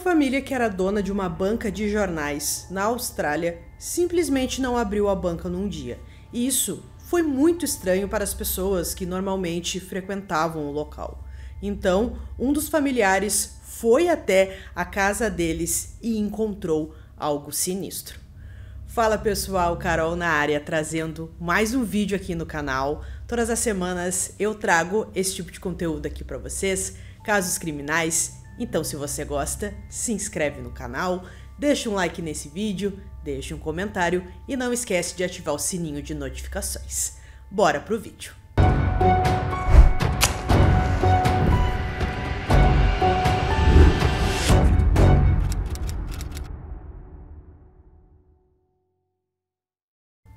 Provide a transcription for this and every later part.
família que era dona de uma banca de jornais na Austrália simplesmente não abriu a banca num dia. E isso foi muito estranho para as pessoas que normalmente frequentavam o local. Então, um dos familiares foi até a casa deles e encontrou algo sinistro. Fala pessoal, Carol na área, trazendo mais um vídeo aqui no canal. Todas as semanas eu trago esse tipo de conteúdo aqui para vocês, casos criminais. Então se você gosta, se inscreve no canal, deixa um like nesse vídeo, deixa um comentário e não esquece de ativar o sininho de notificações. Bora pro vídeo!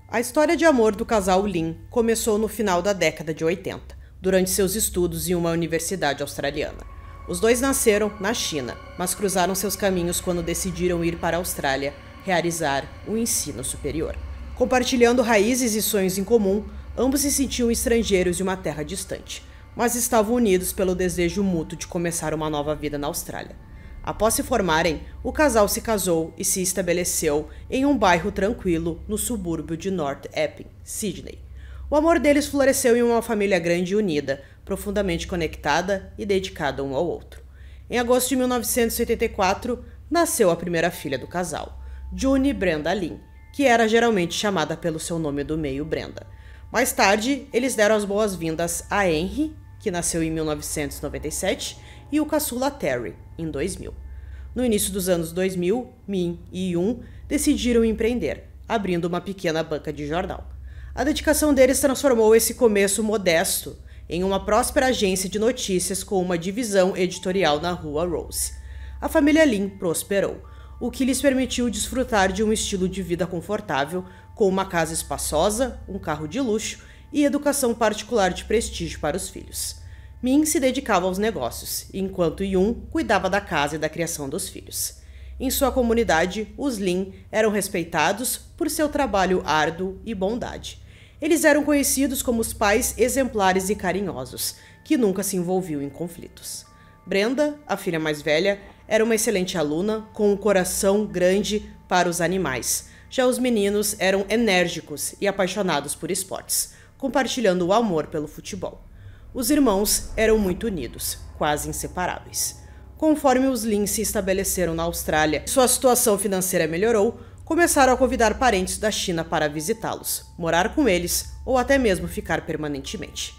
A história de amor do casal Lin começou no final da década de 80, durante seus estudos em uma universidade australiana. Os dois nasceram na China, mas cruzaram seus caminhos quando decidiram ir para a Austrália realizar o ensino superior. Compartilhando raízes e sonhos em comum, ambos se sentiam estrangeiros de uma terra distante, mas estavam unidos pelo desejo mútuo de começar uma nova vida na Austrália. Após se formarem, o casal se casou e se estabeleceu em um bairro tranquilo no subúrbio de North Epping, Sydney. O amor deles floresceu em uma família grande e unida, profundamente conectada e dedicada um ao outro. Em agosto de 1984, nasceu a primeira filha do casal, June Brenda Lin, que era geralmente chamada pelo seu nome do meio, Brenda. Mais tarde, eles deram as boas-vindas a Henry, que nasceu em 1997, e o caçula Terry, em 2000. No início dos anos 2000, Min e Yun decidiram empreender, abrindo uma pequena banca de jornal. A dedicação deles transformou esse começo modesto em uma próspera agência de notícias com uma divisão editorial na rua Rose. A família Lin prosperou, o que lhes permitiu desfrutar de um estilo de vida confortável, com uma casa espaçosa, um carro de luxo e educação particular de prestígio para os filhos. Min se dedicava aos negócios, enquanto Yun cuidava da casa e da criação dos filhos. Em sua comunidade, os Lin eram respeitados por seu trabalho árduo e bondade. Eles eram conhecidos como os pais exemplares e carinhosos, que nunca se envolviam em conflitos. Brenda, a filha mais velha, era uma excelente aluna, com um coração grande para os animais. Já os meninos eram enérgicos e apaixonados por esportes, compartilhando o amor pelo futebol. Os irmãos eram muito unidos, quase inseparáveis. Conforme os Lin se estabeleceram na Austrália e sua situação financeira melhorou, começaram a convidar parentes da China para visitá-los, morar com eles ou até mesmo ficar permanentemente.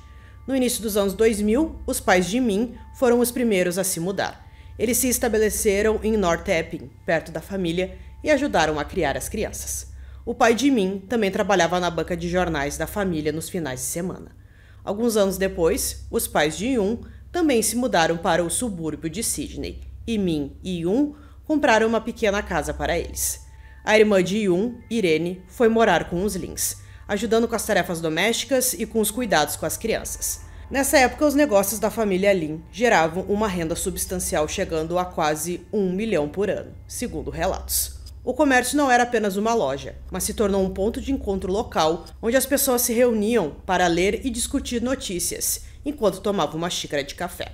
No início dos anos 2000, os pais de Min foram os primeiros a se mudar. Eles se estabeleceram em North Epping, perto da família, e ajudaram a criar as crianças. O pai de Min também trabalhava na banca de jornais da família nos finais de semana. Alguns anos depois, os pais de Yun também se mudaram para o subúrbio de Sydney, e Min e Yun compraram uma pequena casa para eles. A irmã de Yun, Irene, foi morar com os Lins, ajudando com as tarefas domésticas e com os cuidados com as crianças. Nessa época, os negócios da família Lin geravam uma renda substancial, chegando a quase 1 milhão por ano, segundo relatos. O comércio não era apenas uma loja, mas se tornou um ponto de encontro local, onde as pessoas se reuniam para ler e discutir notícias, enquanto tomavam uma xícara de café.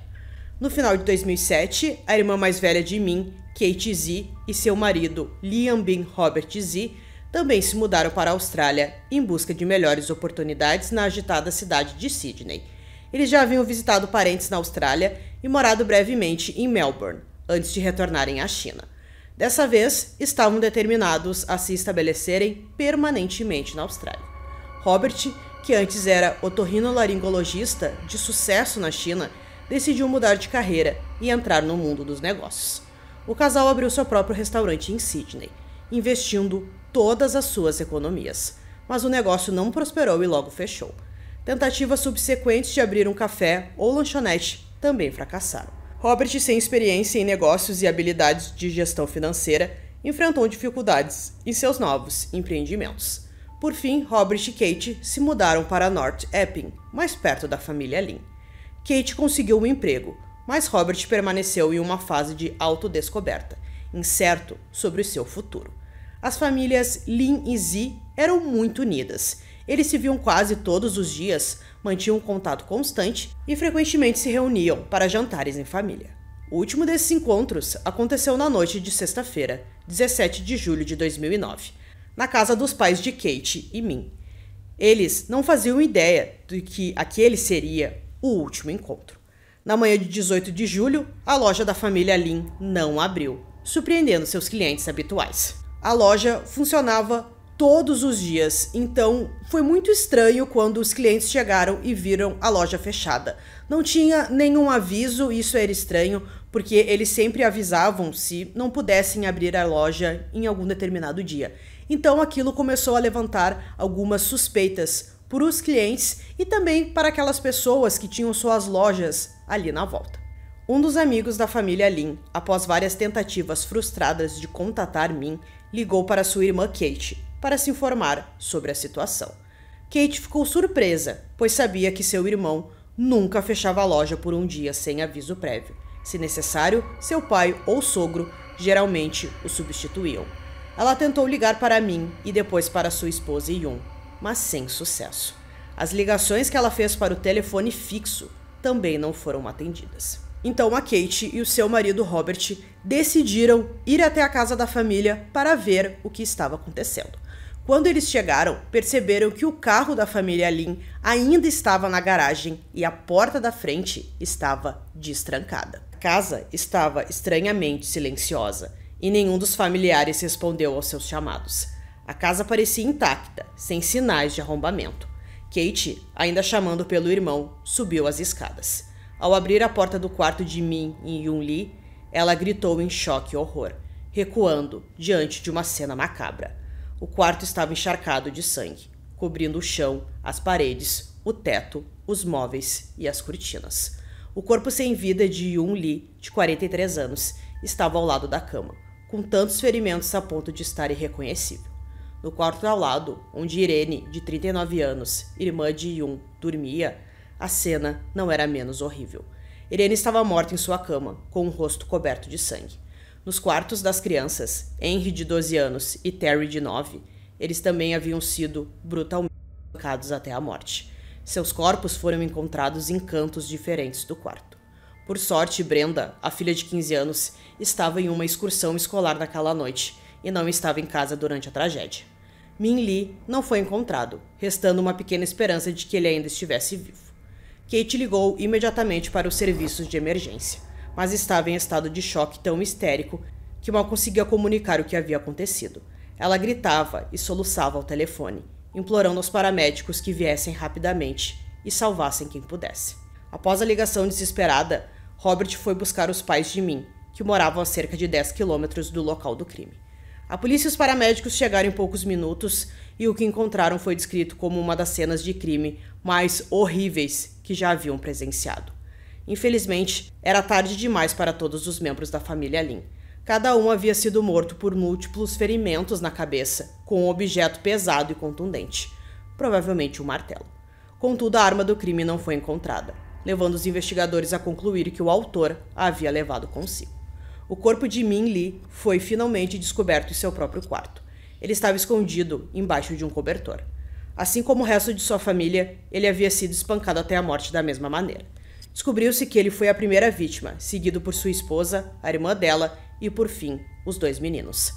No final de 2007, a irmã mais velha de Min, Kate Zi, e seu marido, Liam Bin Robert Zi, também se mudaram para a Austrália em busca de melhores oportunidades na agitada cidade de Sydney. Eles já haviam visitado parentes na Austrália e morado brevemente em Melbourne, antes de retornarem à China. Dessa vez, estavam determinados a se estabelecerem permanentemente na Austrália. Robert, que antes era otorrinolaringologista de sucesso na China, decidiu mudar de carreira e entrar no mundo dos negócios. O casal abriu seu próprio restaurante em Sydney, investindo todas as suas economias. Mas o negócio não prosperou e logo fechou. Tentativas subsequentes de abrir um café ou lanchonete também fracassaram. Robert, sem experiência em negócios e habilidades de gestão financeira, enfrentou dificuldades em seus novos empreendimentos. Por fim, Robert e Kate se mudaram para North Epping, mais perto da família Lin. Kate conseguiu um emprego, mas Robert permaneceu em uma fase de autodescoberta, incerto sobre o seu futuro. As famílias Lin e Zi eram muito unidas. Eles se viam quase todos os dias, mantinham um contato constante e frequentemente se reuniam para jantares em família. O último desses encontros aconteceu na noite de sexta-feira, 17 de julho de 2009, na casa dos pais de Kate e Min. Eles não faziam ideia de que aquele seria o último encontro. Na manhã de 18 de julho, a loja da família Lin não abriu, surpreendendo seus clientes habituais. A loja funcionava todos os dias, então foi muito estranho quando os clientes chegaram e viram a loja fechada. Não tinha nenhum aviso, isso era estranho, porque eles sempre avisavam se não pudessem abrir a loja em algum determinado dia. Então aquilo começou a levantar algumas suspeitas para os clientes e também para aquelas pessoas que tinham suas lojas ali na volta. Um dos amigos da família Lin, após várias tentativas frustradas de contatar Min, ligou para sua irmã Kate para se informar sobre a situação. Kate ficou surpresa, pois sabia que seu irmão nunca fechava a loja por um dia sem aviso prévio. Se necessário, seu pai ou sogro geralmente o substituíam. Ela tentou ligar para Min e depois para sua esposa Yun, mas sem sucesso. As ligações que ela fez para o telefone fixo também não foram atendidas. Então a Kate e o seu marido Robert decidiram ir até a casa da família para ver o que estava acontecendo. Quando eles chegaram, perceberam que o carro da família Lin ainda estava na garagem e a porta da frente estava destrancada. A casa estava estranhamente silenciosa e nenhum dos familiares respondeu aos seus chamados. A casa parecia intacta, sem sinais de arrombamento. Kate, ainda chamando pelo irmão, subiu as escadas. Ao abrir a porta do quarto de Min e Yun Lee, ela gritou em choque e horror, recuando diante de uma cena macabra. O quarto estava encharcado de sangue, cobrindo o chão, as paredes, o teto, os móveis e as cortinas. O corpo sem vida de Yun Lee, de 43 anos, estava ao lado da cama, com tantos ferimentos a ponto de estar irreconhecível. No quarto ao lado, onde Irene, de 39 anos, irmã de Yun, dormia, a cena não era menos horrível. Irene estava morta em sua cama, com o rosto coberto de sangue. Nos quartos das crianças, Henry, de 12 anos, e Terry, de 9, eles também haviam sido brutalmente espancados até a morte. Seus corpos foram encontrados em cantos diferentes do quarto. Por sorte, Brenda, a filha de 15 anos, estava em uma excursão escolar naquela noite e não estava em casa durante a tragédia. Min Lee não foi encontrado, restando uma pequena esperança de que ele ainda estivesse vivo. Kate ligou imediatamente para os serviços de emergência, mas estava em estado de choque tão histérico que mal conseguia comunicar o que havia acontecido. Ela gritava e soluçava ao telefone, implorando aos paramédicos que viessem rapidamente e salvassem quem pudesse. Após a ligação desesperada, Robert foi buscar os pais de Min, que moravam a cerca de 10 quilômetros do local do crime. A polícia e os paramédicos chegaram em poucos minutos e o que encontraram foi descrito como uma das cenas de crime mais horríveis que já haviam presenciado. Infelizmente, era tarde demais para todos os membros da família Lin. Cada um havia sido morto por múltiplos ferimentos na cabeça, com um objeto pesado e contundente, provavelmente um martelo. Contudo, a arma do crime não foi encontrada, levando os investigadores a concluir que o autor a havia levado consigo. O corpo de Min Lee foi finalmente descoberto em seu próprio quarto. Ele estava escondido embaixo de um cobertor. Assim como o resto de sua família, ele havia sido espancado até a morte da mesma maneira. Descobriu-se que ele foi a primeira vítima, seguido por sua esposa, a irmã dela e, por fim, os dois meninos.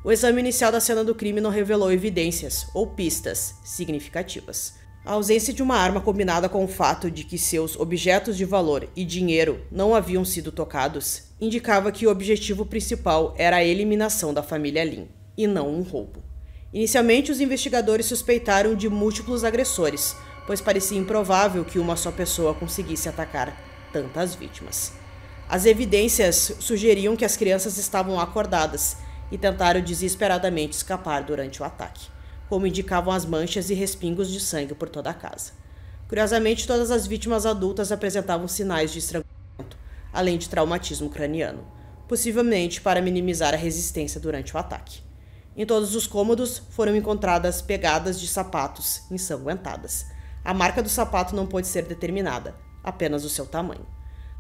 O exame inicial da cena do crime não revelou evidências ou pistas significativas. A ausência de uma arma combinada com o fato de que seus objetos de valor e dinheiro não haviam sido tocados indicava que o objetivo principal era a eliminação da família Lin, e não um roubo. Inicialmente, os investigadores suspeitaram de múltiplos agressores, pois parecia improvável que uma só pessoa conseguisse atacar tantas vítimas. As evidências sugeriam que as crianças estavam acordadas e tentaram desesperadamente escapar durante o ataque, como indicavam as manchas e respingos de sangue por toda a casa. Curiosamente, todas as vítimas adultas apresentavam sinais de estrangulamento, além de traumatismo craniano, possivelmente para minimizar a resistência durante o ataque. Em todos os cômodos foram encontradas pegadas de sapatos ensanguentadas. A marca do sapato não pôde ser determinada, apenas o seu tamanho.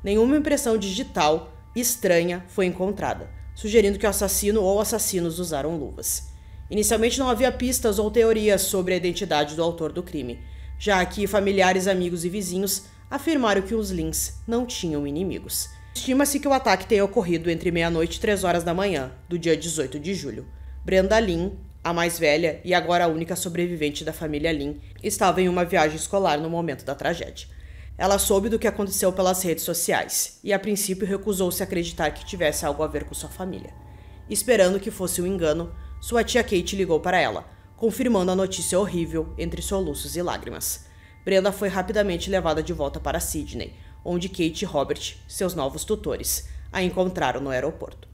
Nenhuma impressão digital estranha foi encontrada, sugerindo que o assassino ou assassinos usaram luvas. Inicialmente não havia pistas ou teorias sobre a identidade do autor do crime, já que familiares, amigos e vizinhos afirmaram que os Lins não tinham inimigos. Estima-se que o ataque tenha ocorrido entre meia-noite e 3 horas da manhã, do dia 18 de julho. Brenda Lynn, a mais velha e agora a única sobrevivente da família Lynn, estava em uma viagem escolar no momento da tragédia. Ela soube do que aconteceu pelas redes sociais e, a princípio, recusou-se a acreditar que tivesse algo a ver com sua família. Esperando que fosse um engano, sua tia Kate ligou para ela, confirmando a notícia horrível entre soluços e lágrimas. Brenda foi rapidamente levada de volta para Sydney, onde Kate e Robert, seus novos tutores, a encontraram no aeroporto.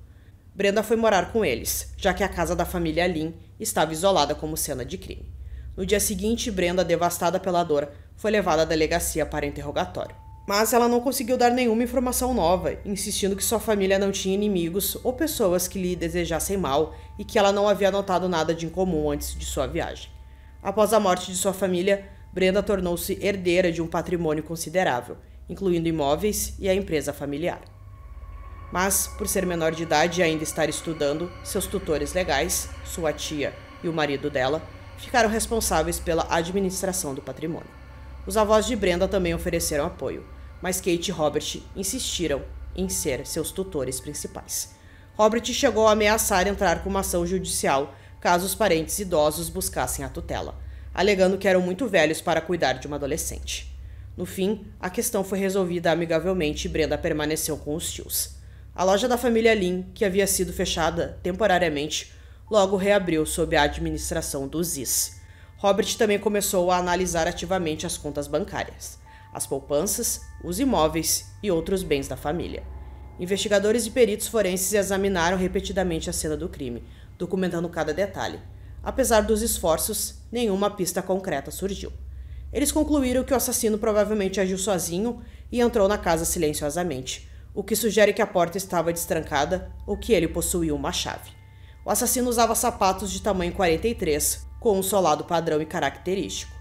Brenda foi morar com eles, já que a casa da família Lynn estava isolada como cena de crime. No dia seguinte, Brenda, devastada pela dor, foi levada à delegacia para interrogatório. Mas ela não conseguiu dar nenhuma informação nova, insistindo que sua família não tinha inimigos ou pessoas que lhe desejassem mal e que ela não havia notado nada de incomum antes de sua viagem. Após a morte de sua família, Brenda tornou-se herdeira de um patrimônio considerável, incluindo imóveis e a empresa familiar. Mas, por ser menor de idade e ainda estar estudando, seus tutores legais, sua tia e o marido dela, ficaram responsáveis pela administração do patrimônio. Os avós de Brenda também ofereceram apoio, mas Kate e Robert insistiram em ser seus tutores principais. Robert chegou a ameaçar entrar com uma ação judicial caso os parentes idosos buscassem a tutela, alegando que eram muito velhos para cuidar de uma adolescente. No fim, a questão foi resolvida amigavelmente e Brenda permaneceu com os tios. A loja da família Lynn, que havia sido fechada temporariamente, logo reabriu sob a administração do Ziz. Robert também começou a analisar ativamente as contas bancárias, as poupanças, os imóveis e outros bens da família. Investigadores e peritos forenses examinaram repetidamente a cena do crime, documentando cada detalhe. Apesar dos esforços, nenhuma pista concreta surgiu. Eles concluíram que o assassino provavelmente agiu sozinho e entrou na casa silenciosamente, o que sugere que a porta estava destrancada ou que ele possuía uma chave. O assassino usava sapatos de tamanho 43, com um solado padrão e característico.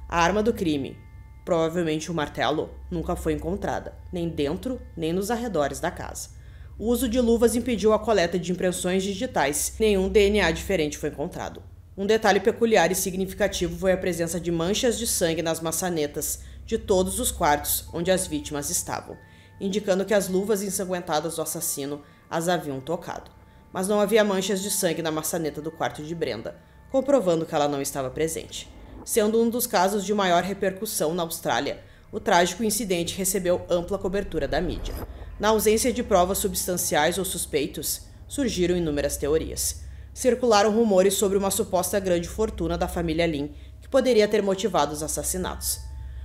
A arma do crime, provavelmente um martelo, nunca foi encontrada, nem dentro nem nos arredores da casa. O uso de luvas impediu a coleta de impressões digitais, nenhum DNA diferente foi encontrado. Um detalhe peculiar e significativo foi a presença de manchas de sangue nas maçanetas de todos os quartos onde as vítimas estavam, indicando que as luvas ensanguentadas do assassino as haviam tocado. Mas não havia manchas de sangue na maçaneta do quarto de Brenda, comprovando que ela não estava presente. Sendo um dos casos de maior repercussão na Austrália, o trágico incidente recebeu ampla cobertura da mídia. Na ausência de provas substanciais ou suspeitos, surgiram inúmeras teorias. Circularam rumores sobre uma suposta grande fortuna da família Lynn que poderia ter motivado os assassinatos.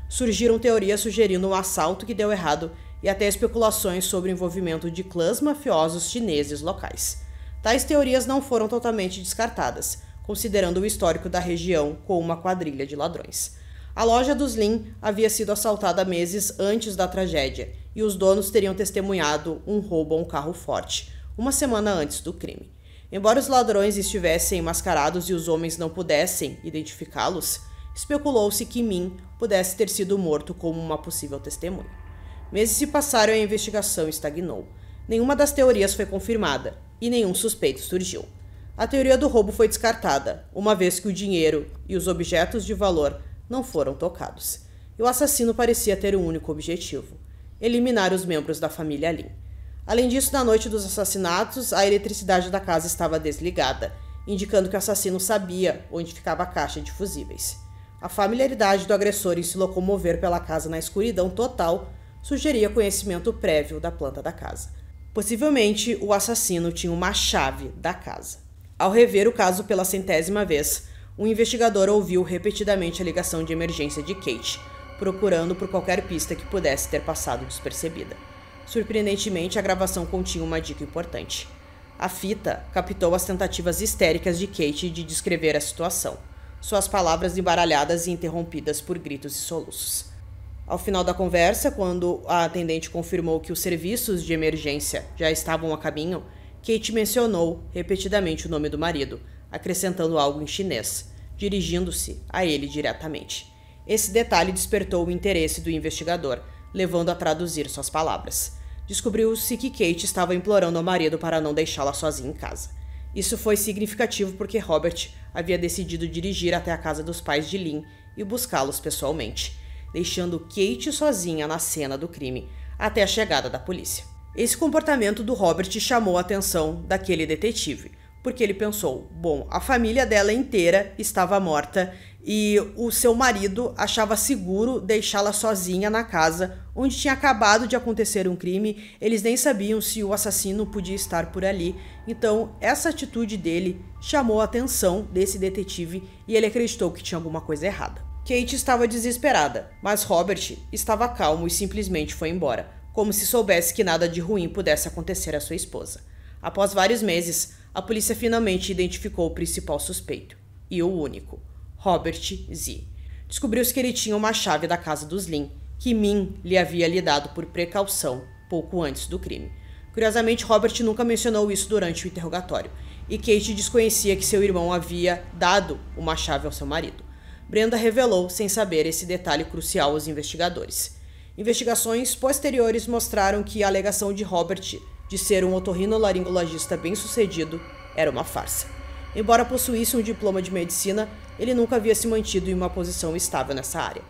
Surgiram teorias sugerindo um assalto que deu errado e até especulações sobre o envolvimento de clãs mafiosos chineses locais. Tais teorias não foram totalmente descartadas, considerando o histórico da região com uma quadrilha de ladrões. A loja dos Lynn havia sido assaltada meses antes da tragédia e os donos teriam testemunhado um roubo a um carro forte, uma semana antes do crime. Embora os ladrões estivessem mascarados e os homens não pudessem identificá-los, especulou-se que Min pudesse ter sido morto como uma possível testemunha. Meses se passaram e a investigação estagnou. Nenhuma das teorias foi confirmada e nenhum suspeito surgiu. A teoria do roubo foi descartada, uma vez que o dinheiro e os objetos de valor não foram tocados. E o assassino parecia ter um único objetivo: eliminar os membros da família Lynn. Além disso, na noite dos assassinatos, a eletricidade da casa estava desligada, indicando que o assassino sabia onde ficava a caixa de fusíveis. A familiaridade do agressor em se locomover pela casa na escuridão total sugeria conhecimento prévio da planta da casa. Possivelmente, o assassino tinha uma chave da casa. Ao rever o caso pela 100ª vez, um investigador ouviu repetidamente a ligação de emergência de Kate, procurando por qualquer pista que pudesse ter passado despercebida. Surpreendentemente, a gravação continha uma dica importante. A fita captou as tentativas histéricas de Kate de descrever a situação, suas palavras embaralhadas e interrompidas por gritos e soluços. Ao final da conversa, quando a atendente confirmou que os serviços de emergência já estavam a caminho, Kate mencionou repetidamente o nome do marido, acrescentando algo em chinês, dirigindo-se a ele diretamente. Esse detalhe despertou o interesse do investigador, levando a traduzir suas palavras. Descobriu-se que Kate estava implorando ao marido para não deixá-la sozinha em casa. Isso foi significativo porque Robert havia decidido dirigir até a casa dos pais de Lynn e buscá-los pessoalmente, deixando Kate sozinha na cena do crime até a chegada da polícia. Esse comportamento do Robert chamou a atenção daquele detetive, porque ele pensou, bom, a família dela inteira estava morta e o seu marido achava seguro deixá-la sozinha na casa onde tinha acabado de acontecer um crime. Eles nem sabiam se o assassino podia estar por ali. Então, essa atitude dele chamou a atenção desse detetive e ele acreditou que tinha alguma coisa errada. Kate estava desesperada, mas Robert estava calmo e simplesmente foi embora, como se soubesse que nada de ruim pudesse acontecer à sua esposa. Após vários meses, a polícia finalmente identificou o principal suspeito, e o único, Robert Z. Descobriu-se que ele tinha uma chave da casa dos Lin, que Min lhe havia lhe dado por precaução pouco antes do crime. Curiosamente, Robert nunca mencionou isso durante o interrogatório, e Kate desconhecia que seu irmão havia dado uma chave ao seu marido. Brenda revelou, sem saber, esse detalhe crucial aos investigadores. Investigações posteriores mostraram que a alegação de Robert de ser um otorrinolaringologista bem-sucedido era uma farsa. Embora possuísse um diploma de medicina, ele nunca havia se mantido em uma posição estável nessa área.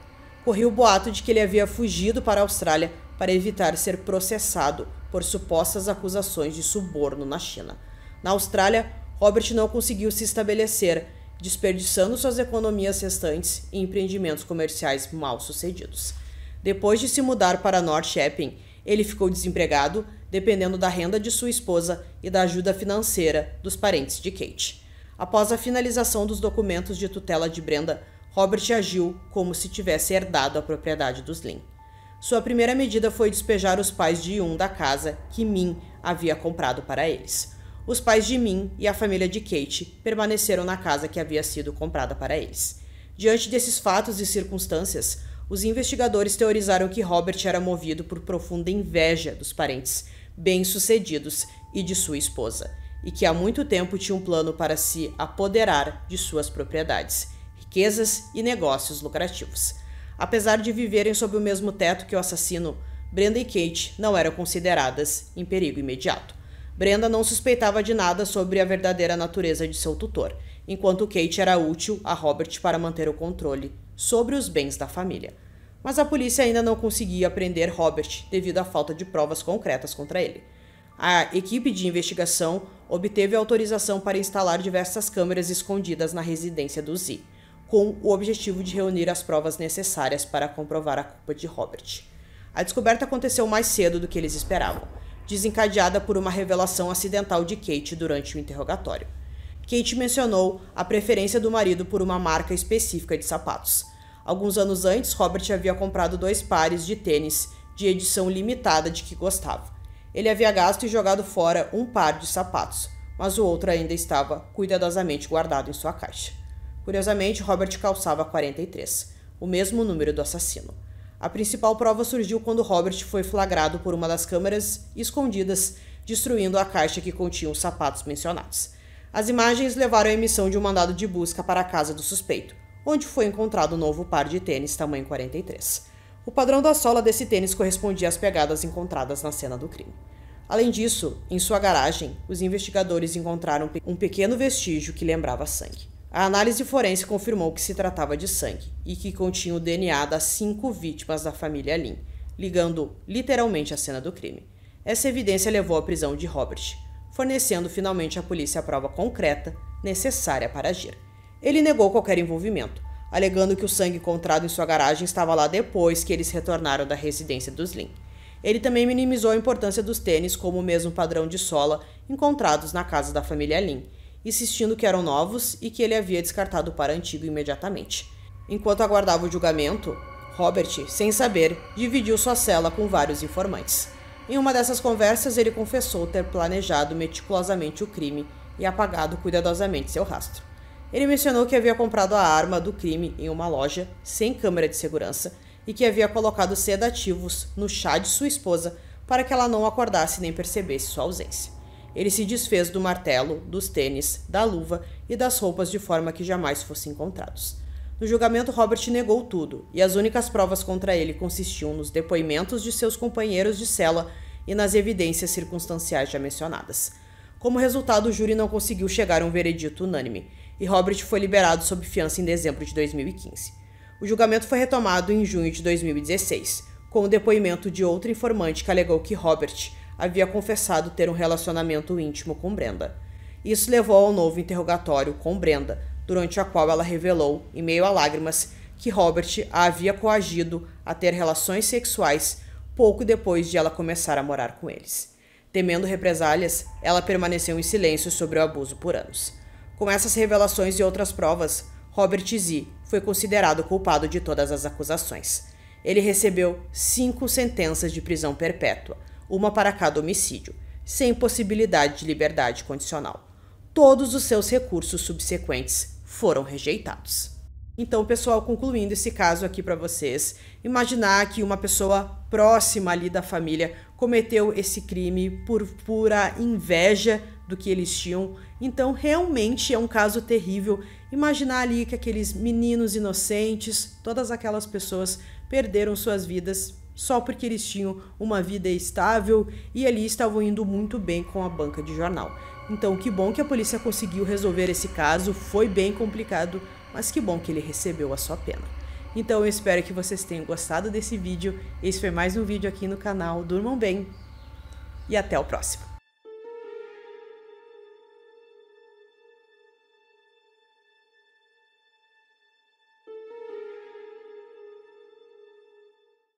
Corria o boato de que ele havia fugido para a Austrália para evitar ser processado por supostas acusações de suborno na China. Na Austrália, Robert não conseguiu se estabelecer, desperdiçando suas economias restantes em empreendimentos comerciais mal-sucedidos. Depois de se mudar para North Epping, ele ficou desempregado, dependendo da renda de sua esposa e da ajuda financeira dos parentes de Kate. Após a finalização dos documentos de tutela de Brenda, Robert agiu como se tivesse herdado a propriedade dos Lin. Sua primeira medida foi despejar os pais de Yun da casa que Min havia comprado para eles. Os pais de Min e a família de Kate permaneceram na casa que havia sido comprada para eles. Diante desses fatos e circunstâncias, os investigadores teorizaram que Robert era movido por profunda inveja dos parentes bem-sucedidos e de sua esposa, e que há muito tempo tinha um plano para se apoderar de suas propriedades, riquezas e negócios lucrativos. Apesar de viverem sob o mesmo teto que o assassino, Brenda e Kate não eram consideradas em perigo imediato. Brenda não suspeitava de nada sobre a verdadeira natureza de seu tutor, enquanto Kate era útil a Robert para manter o controle sobre os bens da família. Mas a polícia ainda não conseguia prender Robert devido à falta de provas concretas contra ele. A equipe de investigação obteve autorização para instalar diversas câmeras escondidas na residência do Z, com o objetivo de reunir as provas necessárias para comprovar a culpa de Robert. A descoberta aconteceu mais cedo do que eles esperavam, desencadeada por uma revelação acidental de Kate durante o interrogatório. Kate mencionou a preferência do marido por uma marca específica de sapatos. Alguns anos antes, Robert havia comprado 2 pares de tênis de edição limitada de que gostava. Ele havia gasto e jogado fora um par de sapatos, mas o outro ainda estava cuidadosamente guardado em sua caixa. Curiosamente, Robert calçava 43, o mesmo número do assassino. A principal prova surgiu quando Robert foi flagrado por uma das câmeras escondidas, destruindo a caixa que continha os sapatos mencionados. As imagens levaram à emissão de um mandado de busca para a casa do suspeito, onde foi encontrado um novo par de tênis tamanho 43. O padrão da sola desse tênis correspondia às pegadas encontradas na cena do crime. Além disso, em sua garagem, os investigadores encontraram um pequeno vestígio que lembrava sangue. A análise forense confirmou que se tratava de sangue e que continha o DNA das 5 vítimas da família Lin, ligando literalmente a cena do crime. Essa evidência levou à prisão de Robert, fornecendo finalmente à polícia a prova concreta necessária para agir. Ele negou qualquer envolvimento, alegando que o sangue encontrado em sua garagem estava lá depois que eles retornaram da residência dos Lin. Ele também minimizou a importância dos tênis como o mesmo padrão de sola encontrados na casa da família Lin, insistindo que eram novos e que ele havia descartado o par antigo imediatamente. Enquanto aguardava o julgamento, Robert, sem saber, dividiu sua cela com vários informantes. Em uma dessas conversas, ele confessou ter planejado meticulosamente o crime e apagado cuidadosamente seu rastro. Ele mencionou que havia comprado a arma do crime em uma loja sem câmera de segurança e que havia colocado sedativos no chá de sua esposa para que ela não acordasse nem percebesse sua ausência. Ele se desfez do martelo, dos tênis, da luva e das roupas de forma que jamais fossem encontrados. No julgamento, Robert negou tudo, e as únicas provas contra ele consistiam nos depoimentos de seus companheiros de cela e nas evidências circunstanciais já mencionadas. Como resultado, o júri não conseguiu chegar a um veredito unânime, e Robert foi liberado sob fiança em dezembro de 2015. O julgamento foi retomado em junho de 2016, com o depoimento de outro informante que alegou que Robert havia confessado ter um relacionamento íntimo com Brenda. Isso levou ao novo interrogatório com Brenda, durante a qual ela revelou, em meio a lágrimas, que Robert a havia coagido a ter relações sexuais pouco depois de ela começar a morar com eles. Temendo represálias, ela permaneceu em silêncio sobre o abuso por anos. Com essas revelações e outras provas, Robert Z. foi considerado culpado de todas as acusações. Ele recebeu 5 sentenças de prisão perpétua, uma para cada homicídio, sem possibilidade de liberdade condicional. Todos os seus recursos subsequentes foram rejeitados. Então, pessoal, concluindo esse caso aqui para vocês, imaginar que uma pessoa próxima ali da família cometeu esse crime por pura inveja do que eles tinham. Então, realmente é um caso terrível. Imaginar ali que aqueles meninos inocentes, todas aquelas pessoas perderam suas vidas só porque eles tinham uma vida estável e ali estavam indo muito bem com a banca de jornal. Então, que bom que a polícia conseguiu resolver esse caso, foi bem complicado, mas que bom que ele recebeu a sua pena. Então, eu espero que vocês tenham gostado desse vídeo. Esse foi mais um vídeo aqui no canal. Durmam bem e até o próximo.